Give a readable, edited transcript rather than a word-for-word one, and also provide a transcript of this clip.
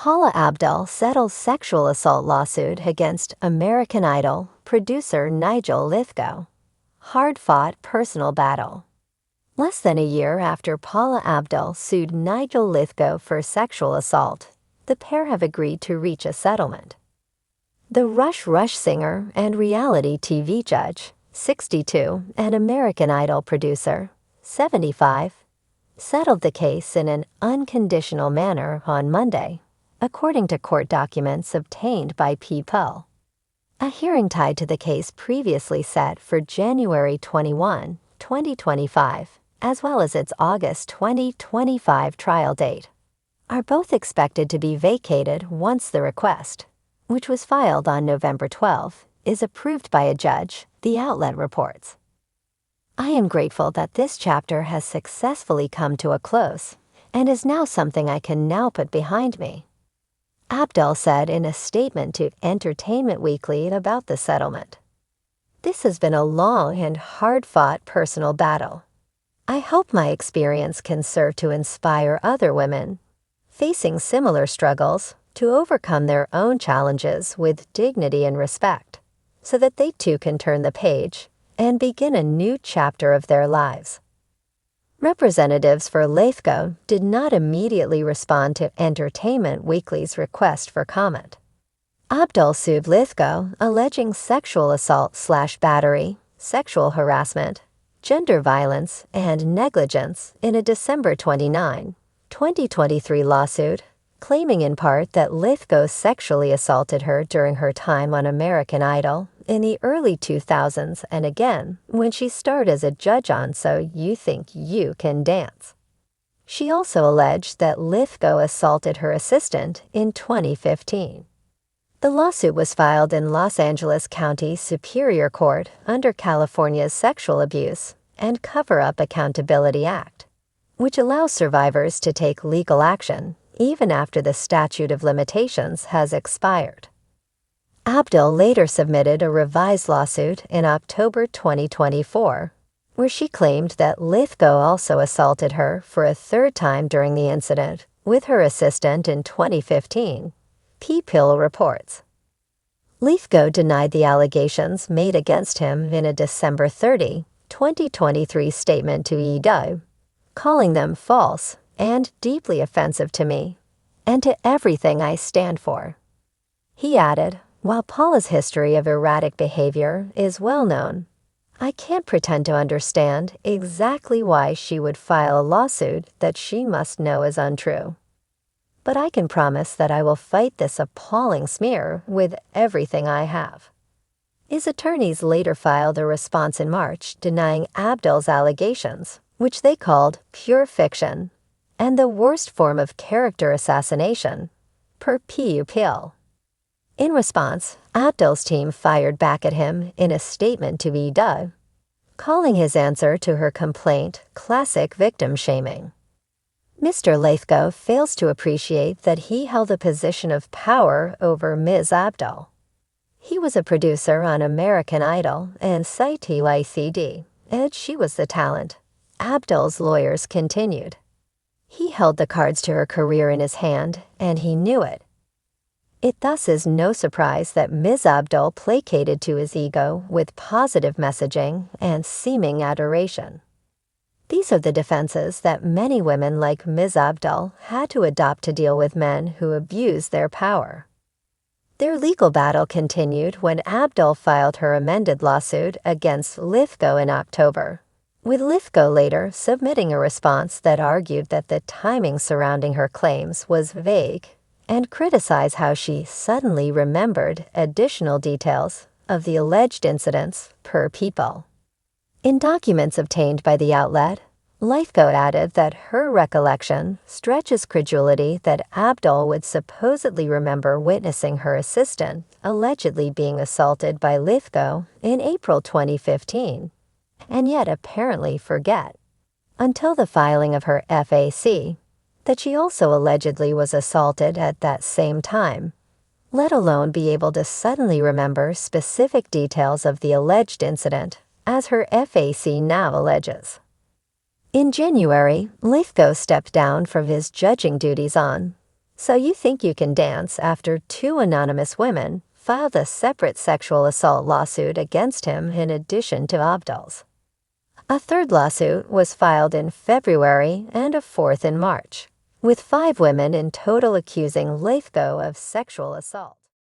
Paula Abdul settles sexual assault lawsuit against American Idol producer Nigel Lythgoe. Hard-fought personal battle. Less than a year after Paula Abdul sued Nigel Lythgoe for sexual assault, the pair have agreed to reach a settlement. The Rush singer and reality TV judge, 62, and American Idol producer, 75, settled the case in an unconditional manner on Monday, according to court documents obtained by People. A hearing tied to the case previously set for January 21, 2025, as well as its August 2025 trial date, are both expected to be vacated once the request, which was filed on November 12, is approved by a judge, the outlet reports. I am grateful that this chapter has successfully come to a close and is now something I can now put behind me, Abdul said in a statement to Entertainment Weekly about the settlement. This has been a long and hard-fought personal battle. I hope my experience can serve to inspire other women facing similar struggles to overcome their own challenges with dignity and respect, so that they too can turn the page and begin a new chapter of their lives. Representatives for Lythgoe did not immediately respond to Entertainment Weekly's request for comment. Abdul sued Lythgoe, alleging sexual assault/battery, sexual harassment, gender violence, and negligence in a December 29, 2023 lawsuit, claiming in part that Lythgoe sexually assaulted her during her time on American Idol in the early 2000s and again when she starred as a judge on So You Think You Can Dance. She also alleged that Lythgoe assaulted her assistant in 2015. The lawsuit was filed in Los Angeles County Superior Court under California's Sexual Abuse and Cover-Up Accountability Act, which allows survivors to take legal action even after the statute of limitations has expired. Abdul later submitted a revised lawsuit in October 2024, where she claimed that Lythgoe also assaulted her for a third time during the incident with her assistant in 2015, People reports. Lythgoe denied the allegations made against him in a December 30, 2023 statement to EW, calling them false and deeply offensive to me and to everything I stand for. He added, while Paula's history of erratic behavior is well known, I can't pretend to understand exactly why she would file a lawsuit that she must know is untrue. But I can promise that I will fight this appalling smear with everything I have. His attorneys later filed a response in March denying Abdul's allegations, which they called pure fiction and the worst form of character assassination, per People. In response, Abdul's team fired back at him in a statement to EW, calling his answer to her complaint classic victim shaming. Mr. Lythgoe fails to appreciate that he held a position of power over Ms. Abdul. He was a producer on American Idol and CYTYCD, and she was the talent, Abdul's lawyers continued. He held the cards to her career in his hand, and he knew it. It thus is no surprise that Ms. Abdul placated to his ego with positive messaging and seeming adoration. These are the defenses that many women like Ms. Abdul had to adopt to deal with men who abuse their power. Their legal battle continued when Abdul filed her amended lawsuit against Lythgoe in October, with Lythgoe later submitting a response that argued that the timing surrounding her claims was vague and criticized how she suddenly remembered additional details of the alleged incidents per People. In documents obtained by the outlet, Lythgoe added that her recollection stretches credulity that Abdul would supposedly remember witnessing her assistant allegedly being assaulted by Lythgoe in April 2015, and yet apparently forget, until the filing of her FAC, that she also allegedly was assaulted at that same time, let alone be able to suddenly remember specific details of the alleged incident, as her FAC now alleges. In January, Lythgoe stepped down from his judging duties on So you think you can dance after two anonymous women filed a separate sexual assault lawsuit against him in addition to Abdul's. A third lawsuit was filed in February and a fourth in March, with 5 women in total accusing Lythgoe of sexual assault.